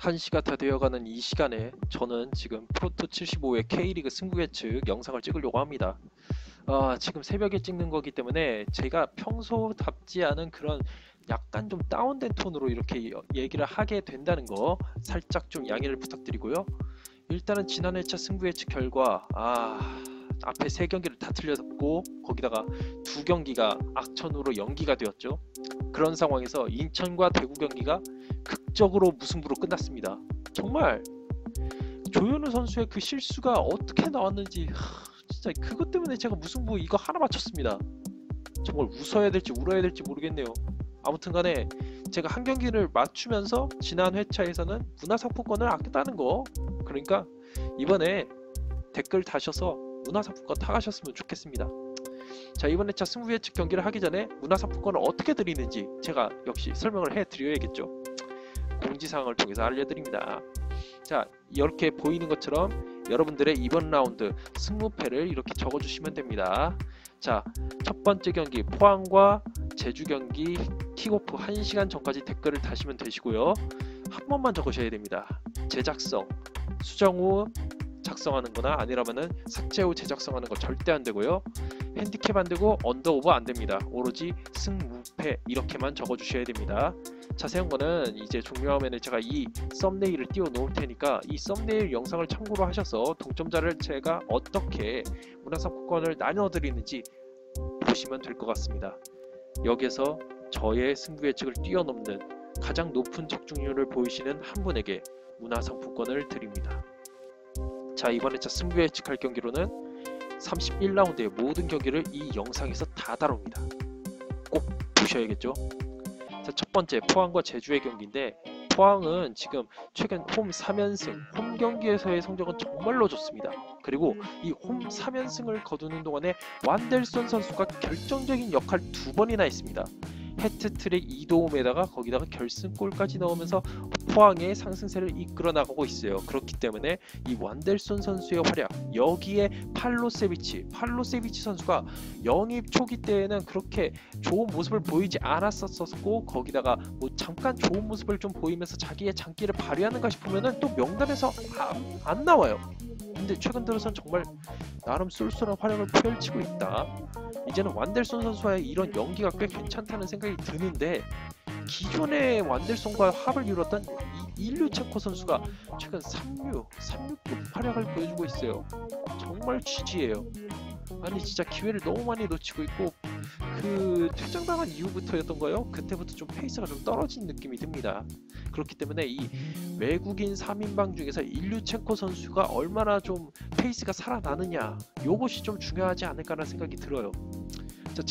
1시가 다 되어가는 이 시간에 저는 지금 프로토 75의 K리그 승부 예측 영상을 찍으려고 합니다. 지금 새벽에 찍는 거기 때문에 제가 평소답지 않은 그런 약간 좀 다운된 톤으로 이렇게 얘기를 하게 된다는 거 살짝 좀 양해를 부탁드리고요. 일단은 지난 회차 승부 예측 결과 앞에 3경기를 다 틀렸고 거기다가 2경기가 악천후로 연기가 되었죠. 그런 상황에서 인천과 대구 경기가 극적으로 무승부로 끝났습니다. 정말 조현우 선수의 그 실수가 어떻게 나왔는지 진짜 그것 때문에 제가 무승부 이거 하나 맞췄습니다. 정말 웃어야 될지 울어야 될지 모르겠네요. 아무튼 간에 제가 한 경기를 맞추면서 지난 회차에서는 문화상품권을 아꼈다는 거, 그러니까 이번에 댓글 다셔서 문화상품권 타가셨으면 좋겠습니다. 자, 이번 회차 승부 예측 경기를 하기 전에 문화상품권을 어떻게 드리는지 제가 역시 설명을 해드려야겠죠. 공지사항을 통해서 알려드립니다. 자, 이렇게 보이는 것처럼 여러분들의 이번 라운드 승무패를 이렇게 적어주시면 됩니다. 자, 첫 번째 경기 포항과 제주 경기 킥오프 1시간 전까지 댓글을 다시면 되시고요. 한 번만 적으셔야 됩니다. 제작성, 수정 후 작성하는 거나 아니라면은 삭제 후 제작성하는 거 절대 안 되고요. 핸디캡 안 되고 언더오버 안 됩니다. 오로지 승무패 이렇게만 적어 주셔야 됩니다. 자세한 거는 이제 종료화면에 제가 이 썸네일을 띄워 놓을 테니까 이 썸네일 영상을 참고로 하셔서 동점자를 제가 어떻게 문화상품권을 나눠 드리는지 보시면 될 것 같습니다. 여기에서 저의 승부 예측을 뛰어넘는 가장 높은 적중률을 보이시는 한 분에게 문화상품권을 드립니다. 자, 이번 회차 승부 예측할 경기로는 31라운드의 모든 경기를 이 영상에서 다 다룹니다. 꼭 보셔야겠죠. 자, 첫 번째 포항과 제주의 경기인데 포항은 지금 최근 홈 3연승, 홈 경기에서의 성적은 정말로 좋습니다. 그리고 이 홈 3연승을 거두는 동안에 완델손 선수가 결정적인 역할 2번이나 했습니다. 해트트릭 2도움에다가 거기다가 결승골까지 넣으면서 포항의 상승세를 이끌어 나가고 있어요. 그렇기 때문에 이 완델손 선수의 활약, 여기에 팔로세비치 선수가 영입 초기 때에는 그렇게 좋은 모습을 보이지 않았었고 거기다가 뭐 잠깐 좋은 모습을 좀 보이면서 자기의 장기를 발휘하는가 싶으면은 또 명단에서 안 나와요. 근데 최근 들어선 정말 나름 쏠쏠한 활약을 펼치고 있다. 이제는 완델손 선수와의 이런 연기가 꽤 괜찮다는 생각이 드는데 기존의 완델손과 합을 이뤘던 일류체코 선수가 최근 3류 활약을 보여주고 있어요. 정말 GG예요. 아니 진짜 기회를 너무 많이 놓치고 있고 그 퇴장당한 이후부터였던가요? 그때부터 좀 페이스가 좀 떨어진 느낌이 듭니다. 그렇기 때문에 이 외국인 3인방 중에서 일류첸코 선수가 얼마나 좀 페이스가 살아나느냐, 요것이 좀 중요하지 않을까라는 생각이 들어요. 자,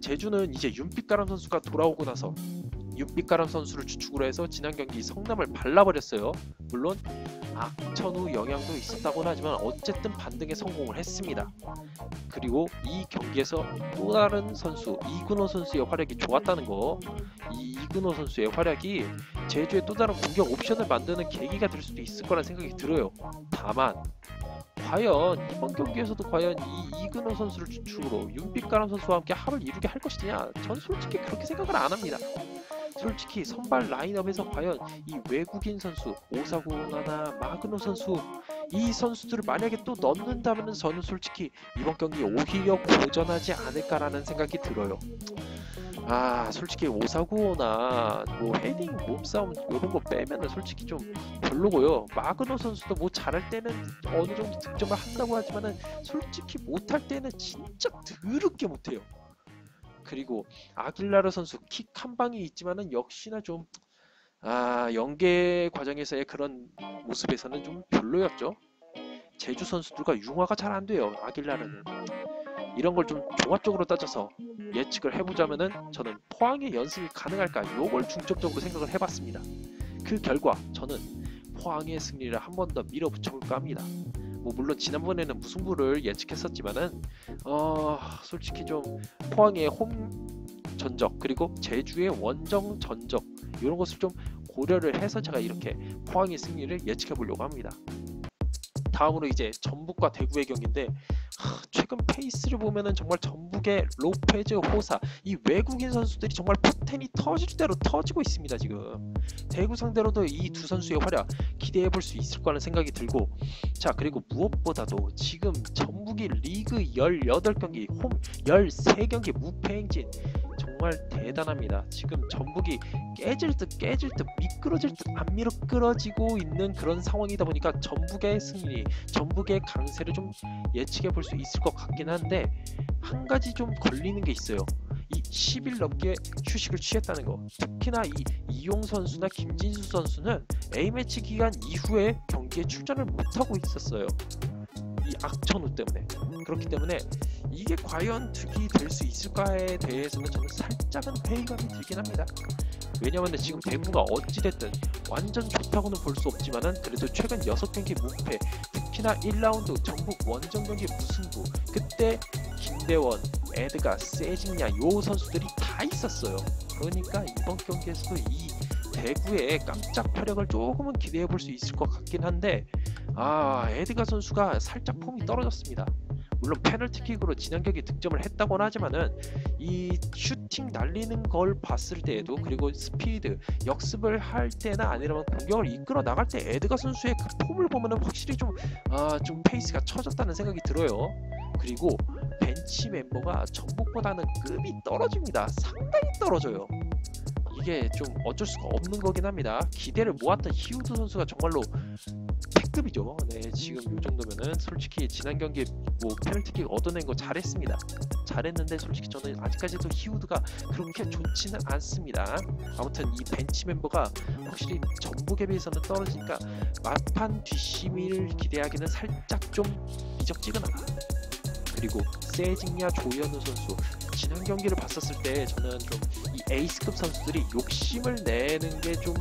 제주는 이제 윤빛가람 선수가 돌아오고 나서 윤빛가람 선수를 주축으로 해서 지난 경기 성남을 발라버렸어요. 물론 악천후 영향도 있었다고는 하지만 어쨌든 반등에 성공을 했습니다. 그리고 이 경기에서 또 다른 선수 이근호 선수의 활약이 좋았다는 거, 이 이근호 선수의 활약이 제주의 또 다른 공격 옵션을 만드는 계기가 될 수도 있을 거란 생각이 들어요. 다만 과연 이번 경기에서도 과연 이 이근호 선수를 주축으로 윤빛가람 선수와 함께 합을 이루게 할 것이냐, 전 솔직히 그렇게 생각을 안 합니다. 솔직히 선발 라인업에서 과연 이 외국인 선수 오사구나나 마그노 선수, 이 선수들을 만약에 또 넣는다면 저는 솔직히 이번 경기 오히려 고전하지 않을까라는 생각이 들어요. 솔직히 오사구나 뭐 헤딩 몸싸움 이런 거 빼면은 솔직히 좀 별로고요. 마그노 선수도 뭐 잘할 때는 어느 정도 득점을 한다고 하지만은 솔직히 못할 때는 진짜 더럽게 못해요. 그리고 아길라르 선수 킥 한 방이 있지만은 역시나 좀 연계 과정에서의 그런 모습에서는 좀 별로였죠. 제주 선수들과 융화가 잘 안 돼요. 아길라르는. 이런 걸 좀 종합적으로 따져서 예측을 해보자면은 저는 포항의 연승이 가능할까, 요걸 중점적으로 생각을 해봤습니다. 그 결과 저는 포항의 승리를 한 번 더 밀어붙여볼까 합니다. 뭐 물론 지난번에는 무승부를 예측했었지만은 솔직히 좀 포항의 홈 전적 그리고 제주의 원정 전적 이런 것을 좀 고려를 해서 제가 이렇게 포항의 승리를 예측해 보려고 합니다. 다음으로 이제 전북과 대구의 경기인데 최근 페이스를 보면은 정말 전북의 로페즈, 호사 이 외국인 선수들이 정말 포텐이 터질 대로 터지고 있습니다. 지금 대구 상대로도 이 두 선수의 활약 기대해 볼 수 있을 거라는 생각이 들고, 자 그리고 무엇보다도 지금 전북이 리그 18경기 홈 13경기 무패 행진 정말 대단합니다. 지금 전북이 깨질 듯 미끄러질 듯 안 미끄러지고 있는 그런 상황이다 보니까 전북의 승리, 전북의 강세를 좀 예측해 볼 수 있을 것 같긴 한데, 한 가지 좀 걸리는 게 있어요. 이 10일 넘게 휴식을 취했다는 거. 특히나 이 이용 선수나 김진수 선수는 A매치 기간 이후에 경기에 출전을 못하고 있었어요. 이 악천후 때문에. 그렇기 때문에 이게 과연 득이 될 수 있을까에 대해서는 저는 살짝은 회의감이 들긴 합니다. 왜냐면 지금 대구가 어찌됐든 완전 좋다고는 볼 수 없지만은 그래도 최근 6경기 무패, 특히나 1라운드 전북 원정 경기 무승부, 그때 김대원, 에드가, 세징야 요 선수들이 다 있었어요. 그러니까 이번 경기에서도 이 대구의 깜짝 활약을 조금은 기대해 볼 수 있을 것 같긴 한데, 에드가 선수가 살짝 폼이 떨어졌습니다. 물론 페널티킥으로 지난 경기 득점을 했다고는 하지만은 이 슈팅 날리는 걸 봤을 때에도, 그리고 스피드 역습을 할 때나 아니라면 공격을 이끌어 나갈 때 에드가 선수의 그 폼을 보면은 확실히 좀 페이스가 처졌다는 생각이 들어요. 그리고 벤치 멤버가 전북보다는 급이 떨어집니다. 상당히 떨어져요. 이게 좀 어쩔 수가 없는 거긴 합니다. 기대를 모았던 히우드 선수가 정말로 패급이죠. 네, 지금 이 정도면은 솔직히 지난 경기에 뭐 페널티킥 얻어낸 거 잘했습니다. 잘했는데 솔직히 저는 아직까지도 히우드가 그렇게 좋지는 않습니다. 아무튼 이 벤치 멤버가 확실히 전북에 비해서는 떨어지니까 막판 뒷심을 기대하기는 살짝 좀 미적지근하다. 그리고 세징야, 조현우 선수 지난 경기를 봤었을 때 저는 좀 이 에이스급 선수들이 욕심을 내는 게 좀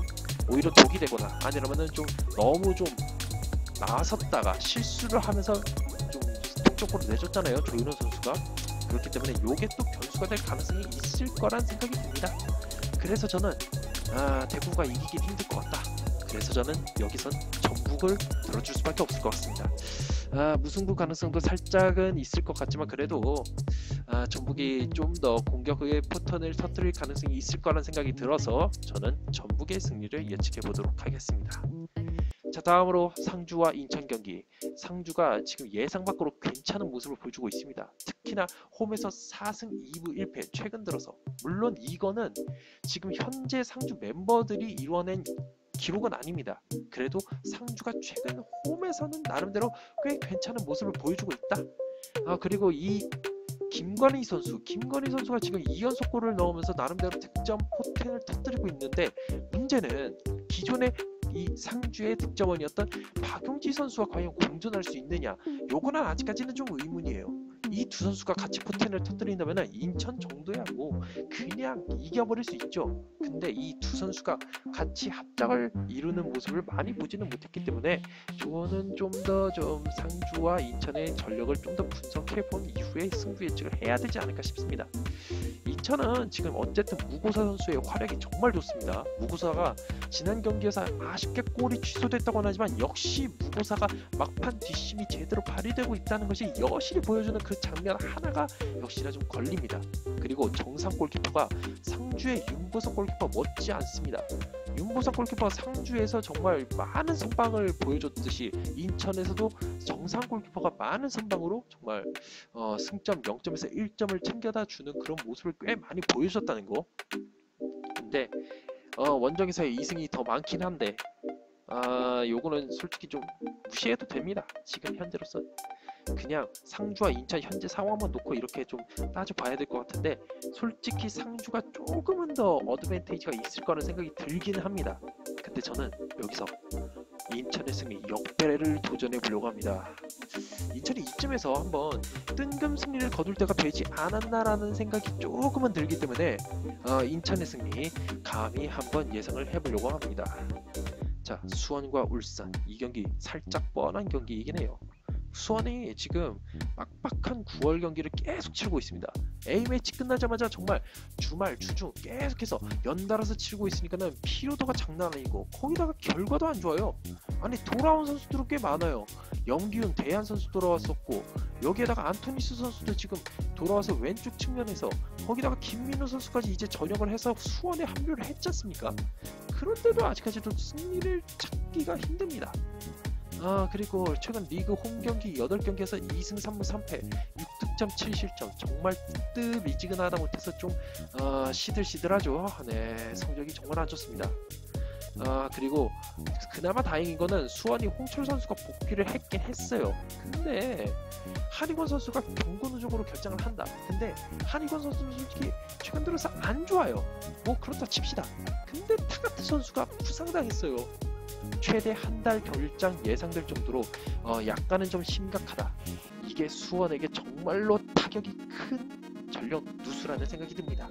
오히려 독이 되거나 아니라면은 좀 너무 좀 나섰다가 실수를 하면서 좀 동쪽으로 내줬잖아요, 조윤호 선수가. 그렇기 때문에 요게 또 변수가 될 가능성이 있을 거란 생각이 듭니다. 그래서 저는 대구가 이기긴 힘들 것 같다. 그래서 저는 여기선 전북을 들어줄 수밖에 없을 것 같습니다. 무승부 가능성도 살짝은 있을 것 같지만 그래도 전북이 좀 더 공격의 포텐을 터뜨릴 가능성이 있을 거라는 생각이 들어서 저는 전북의 승리를 예측해 보도록 하겠습니다. 자, 다음으로 상주와 인천 경기. 상주가 지금 예상 밖으로 괜찮은 모습을 보여주고 있습니다. 특히나 홈에서 4승 2부 1패 최근 들어서. 물론 이거는 지금 현재 상주 멤버들이 이뤄낸 기록은 아닙니다. 그래도 상주가 최근 홈에서는 나름대로 꽤 괜찮은 모습을 보여주고 있다. 그리고 이 김건희 선수가 지금 2연속골을 넣으면서 나름대로 득점 포텐을 터뜨리고 있는데, 문제는 기존의 이 상주의 득점원이었던 박용지 선수와 과연 공존할 수 있느냐, 요거는 아직까지는 좀 의문이에요. 이 두 선수가 같이 포텐을 터뜨린다면 인천 정도야 뭐 그냥 이겨버릴 수 있죠. 근데 이 두 선수가 같이 합작을 이루는 모습을 많이 보지는 못했기 때문에 저는 좀 더 상주와 인천의 전력을 좀 더 분석해 본 이후에 승부 예측을 해야 되지 않을까 싶습니다. 인천은 지금 어쨌든 무고사 선수의 활약이 정말 좋습니다. 무고사가 지난 경기에서 아쉽게 골이 취소됐다고는 하지만 역시 무고사가 막판 뒷심이 제대로 발휘되고 있다는 것이 여실히 보여주는 그 장면 하나가 역시나 좀 걸립니다. 그리고 정상 골키퍼가 상주의 윤보석 골키퍼 못지 않습니다. 윤보석 골키퍼가 상주에서 정말 많은 선방을 보여줬듯이 인천에서도 정상 골키퍼가 많은 선방으로 정말 승점 0점에서 1점을 챙겨다 주는 그런 모습을 꽤 많이 보여줬다는 거. 근데 원정에서의 2승이 더 많긴 한데 요거는 솔직히 좀 무시해도 됩니다. 지금 현재로서 그냥 상주와 인천 현재 상황만 놓고 이렇게 좀 따져봐야 될 것 같은데, 솔직히 상주가 조금은 더 어드밴테이지가 있을 거라는 생각이 들기는 합니다. 근데 저는 여기서 인천의 승리 역배를 도전해 보려고 합니다. 인천이 이쯤에서 한번 뜬금 승리를 거둘 때가 되지 않았나라는 생각이 조금은 들기 때문에 인천의 승리 감히 한번 예상을 해보려고 합니다. 자, 수원과 울산 이 경기 살짝 뻔한 경기이긴 해요. 수원이 지금 빡빡한 9월 경기를 계속 치르고 있습니다. A매치 끝나자마자 정말 주말, 주중 계속해서 연달아서 치르고 있으니까는 피로도가 장난 아니고 거기다가 결과도 안 좋아요. 아니 돌아온 선수들은 꽤 많아요. 염기훈, 대한 선수 돌아왔었고 여기에다가 안토니스 선수도 지금 돌아와서 왼쪽 측면에서 거기다가 김민우 선수까지 이제 전역을 해서 수원에 합류를 했지 않습니까? 그런데도 아직까지도 승리를 찾기가 힘듭니다. 그리고 최근 리그 홈 경기 8경기에서 2승 3무 3패 6득점 7실점 정말 뜨미지근하다 못해서 좀 시들시들하죠. 네, 성적이 정말 안 좋습니다. 그리고 그나마 다행인 거는 수원이 홍철 선수가 복귀를 했긴 했어요. 근데 한희권 선수가 경고 누적으로 결장을 한다. 근데 한희권 선수는 솔직히 최근 들어서 안 좋아요. 뭐 그렇다 칩시다. 근데 타가트 선수가 부상당했어요. 최대 한 달 결장 예상될 정도로 약간은 좀 심각하다. 이게 수원에게 정말로 타격이 큰 전력 누수라는 생각이 듭니다.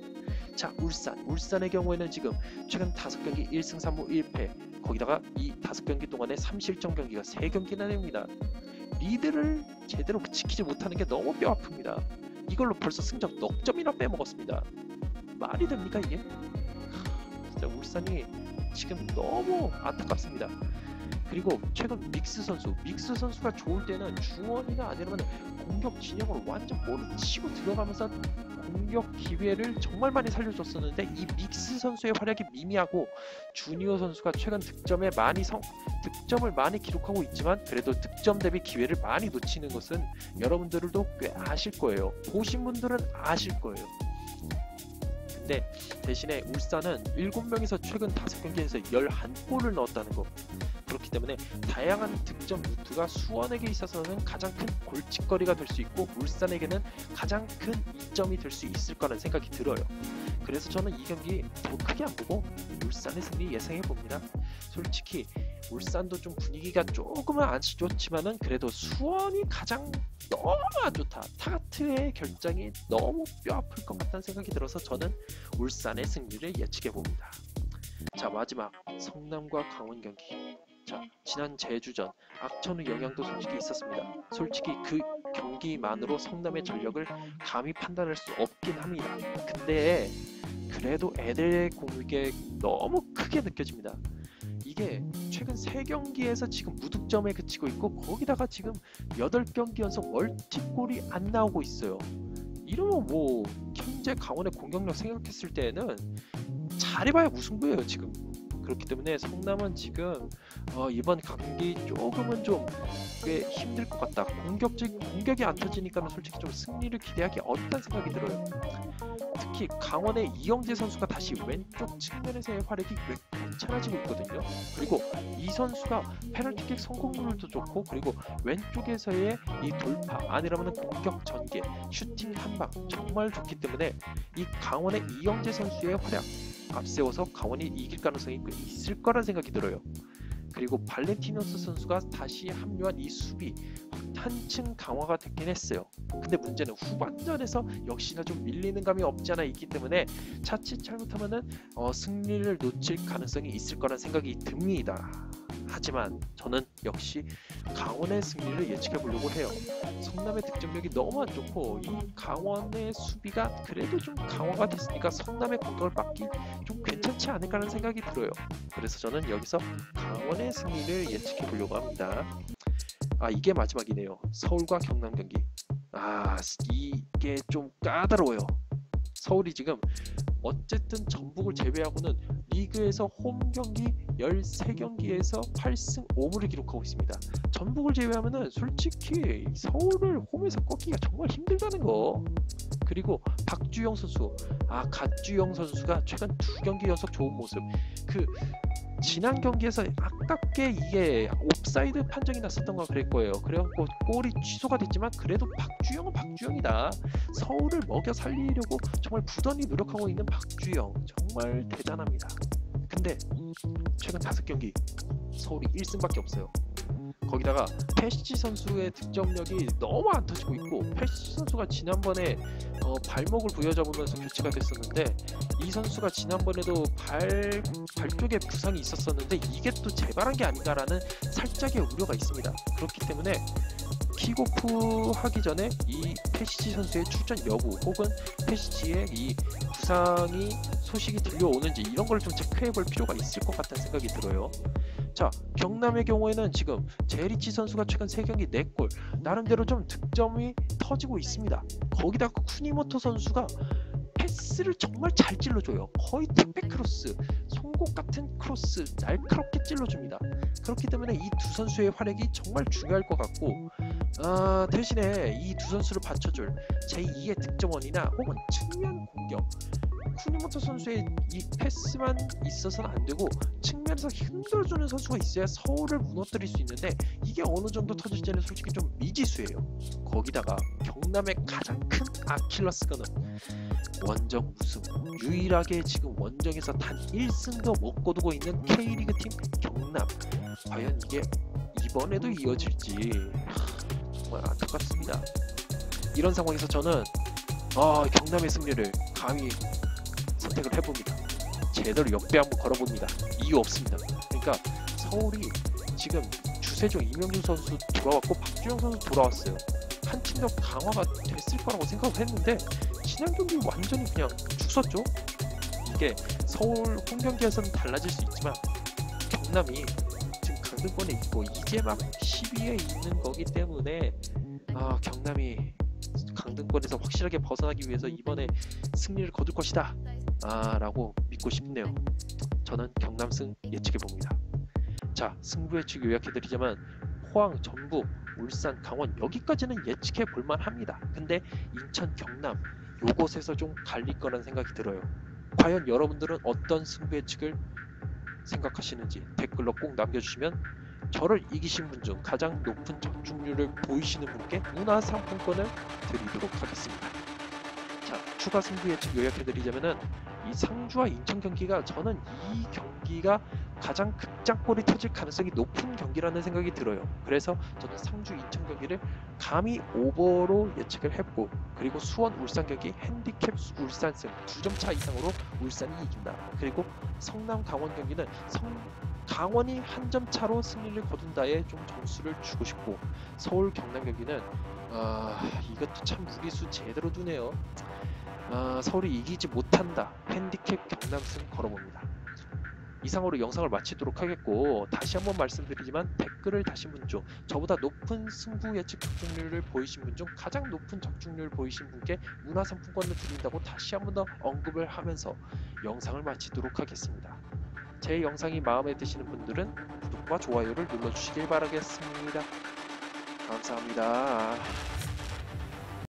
자, 울산의 경우에는 지금 최근 5경기 1승 3무 1패 거기다가 이 5경기 동안에 3실점 경기가 3경기나 됩니다. 리드를 제대로 지키지 못하는 게 너무 뼈 아픕니다. 이걸로 벌써 승점 넉 점이나 빼먹었습니다. 말이 됩니까 이게? 진짜 울산이 지금 너무 안타깝습니다. 그리고 최근 믹스 선수가 좋을 때는 중원이나 아니면 공격 진영으로 완전 볼을 치고 들어가면서 공격 기회를 정말 많이 살려줬었는데 이 믹스 선수의 활약이 미미하고 주니어 선수가 최근 득점을 많이 기록하고 있지만 그래도 득점 대비 기회를 많이 놓치는 것은 여러분들도 꽤 아실 거예요. 보신 분들은 아실 거예요. 근데 대신에 울산은 7명에서 최근 5경기에서 11골을 넣었다는 거. 그렇기 때문에 다양한 득점 루트가 수원에게 있어서는 가장 큰 골칫거리가 될 수 있고 울산에게는 가장 큰 이점이 될 수 있을 거라는 생각이 들어요. 그래서 저는 이 경기 더 크게 안 보고 울산의 승리 예상해 봅니다. 솔직히 울산도 좀 분위기가 조금은 안 좋지만은 그래도 수원이 가장 너무 안 좋다. 타가트의 결장이 너무 뼈 아플 것 같다는 생각이 들어서 저는 울산의 승리를 예측해 봅니다. 자, 마지막 성남과 강원 경기. 자, 지난 제주전 악천후 영향도 솔직히 있었습니다. 솔직히 그 경기만으로 성남의 전력을 감히 판단할 수 없긴 합니다. 근데 그래도 애들의 공격이 너무 크게 느껴집니다. 이게 최근 3경기에서 지금 무득점에 그치고 있고 거기다가 지금 8경기 연속 멀티골이 안 나오고 있어요. 이러면 뭐 현재 강원의 공격력 생각했을 때는 잘해봐야 무승부예요 지금. 그렇기 때문에 성남은 지금 이번 경기 조금은 좀 꽤 힘들 것 같다. 공격이 안 터지니까는 솔직히 좀 승리를 기대하기 어렵다는 생각이 들어요. 특히 강원의 이영재 선수가 다시 왼쪽 측면에서의 활약이 꽤 괜찮아지고 있거든요. 그리고 이 선수가 페널티킥 성공률도 좋고 그리고 왼쪽에서의 이 돌파 아니라면 공격 전개 슈팅 한방 정말 좋기 때문에 이 강원의 이영재 선수의 활약 앞세워서 강원이 이길 가능성이 꽤 있을 거란 생각이 들어요. 그리고 발렌티노스 선수가 다시 합류한 이 수비 한층 강화가 됐긴 했어요. 근데 문제는 후반전에서 역시나 좀 밀리는 감이 없지 않아 있기 때문에 자칫 잘못하면은 승리를 놓칠 가능성이 있을 거란 생각이 듭니다. 하지만 저는 역시 강원의 승리를 예측해 보려고 해요. 성남의 득점력이 너무 안 좋고 이 강원의 수비가 그래도 좀 강화가 됐으니까 성남의 공격을 막기 좀 괜찮지 않을까라는 생각이 들어요. 그래서 저는 여기서 강원의 승리를 예측해 보려고 합니다. 이게 마지막이네요. 서울과 경남 경기. 이게 좀 까다로워요. 서울이 지금 어쨌든 전북을 제외하고는 리그에서 홈 경기 13경기에서 8승 5무를 기록하고 있습니다. 전북을 제외하면은 솔직히 서울을 홈에서 꺾기가 정말 힘들다는 거. 그리고 박주영 선수, 갓주영 선수가 최근 2경기 연속 좋은 모습. 지난 경기에서 아깝게 이게 옵사이드 판정이 났었던 거 그럴 거예요. 그래갖고 골이 취소가 됐지만 그래도 박주영은 박주영이다. 서울을 먹여 살리려고 정말 부단히 노력하고 있는 박주영 정말 대단합니다. 근데 최근 5경기 서울이 1승밖에 없어요. 거기다가 패시 선수의 득점력이 너무 안 터지고 있고 패시 선수가 지난번에 발목을 부여잡으면서 교체가 됐었는데 이 선수가 지난번에도 발 쪽에 부상이 있었었는데 이게 또 재발한 게 아닌가라는 살짝의 우려가 있습니다. 그렇기 때문에 킥오프 하기 전에 이 페시치 선수의 출전 여부 혹은 페시치의 이 부상이 소식이 들려오는지 이런 걸 좀 체크해 볼 필요가 있을 것 같다는 생각이 들어요. 자, 경남의 경우에는 지금 제리치 선수가 최근 3경기 4골, 나름대로 좀 득점이 터지고 있습니다. 거기다가 쿠니모토 선수가 패스를 정말 잘 찔러줘요. 거의 택배 크로스, 송곳 같은 크로스 날카롭게 찔러줍니다. 그렇기 때문에 이 두 선수의 활약이 정말 중요할 것 같고, 대신에 이 두 선수를 받쳐줄 제2의 득점원이나 혹은 측면 공격, 쿠니모토 선수의 이 패스만 있어서는 안 되고 측면에서 흔들어주는 선수가 있어야 서울을 무너뜨릴 수 있는데, 이게 어느 정도 터질지는 솔직히 좀 미지수예요. 거기다가 경남의 가장 큰 아킬레스건은 원정 우승, 유일하게 지금 원정에서 단 1승도 못 거두고 있는 K리그 팀 경남. 과연 이게 이번에도 이어질지 정말 안타깝습니다. 이런 상황에서 저는 경남의 승리를 감히 선택을 해봅니다. 제대로 역배 한번 걸어봅니다. 이유 없습니다. 그러니까 서울이 지금 주세종 이명준 선수 돌아왔고 박주영 선수 돌아왔어요. 한층 더 강화가 됐을 거라고 생각을 했는데 지난 경기 완전히 그냥 죽었죠. 이게 서울 홈 경기에서는 달라질 수 있지만 경남이 지금 강등권에 있고 이제 막 10위에 있는 거기 때문에 경남이 강등권에서 확실하게 벗어나기 위해서 이번에 승리를 거둘 것이다 라고 믿고 싶네요. 저는 경남승 예측해 봅니다. 자, 승부 예측 요약해드리자면 포항, 전북, 울산, 강원 여기까지는 예측해 볼만 합니다. 근데 인천, 경남 요곳에서 좀 갈릴 거라는 생각이 들어요. 과연 여러분들은 어떤 승부 예측을 생각하시는지 댓글로 꼭 남겨주시면 저를 이기신 분 중 가장 높은 적중률을 보이시는 분께 문화상품권을 드리도록 하겠습니다. 자, 추가 승부 예측 요약해드리자면은 이 상주와 인천 경기가, 저는 이 경기가 가장 극장골이 터질 가능성이 높은 경기라는 생각이 들어요. 그래서 저는 상주 인천 경기를 감히 오버로 예측을 했고, 그리고 수원 울산 경기 핸디캡 울산승 2점 차 이상으로 울산이 이긴다. 그리고 성남 강원 경기는 강원이 한 점 차로 승리를 거둔다에 좀 점수를 주고 싶고, 서울 경남 경기는 이것도 참 무리수 제대로 두네요. 서울이 이기지 못한다. 핸디캡 경남승 걸어봅니다. 이상으로 영상을 마치도록 하겠고, 다시 한번 말씀드리지만 댓글을 다신 분 중 저보다 높은 승부 예측 적중률을 보이신 분 중 가장 높은 적중률 보이신 분께 문화상품권을 드린다고 다시 한번 더 언급을 하면서 영상을 마치도록 하겠습니다. 제 영상이 마음에 드시는 분들은 구독과 좋아요를 눌러주시길 바라겠습니다. 감사합니다.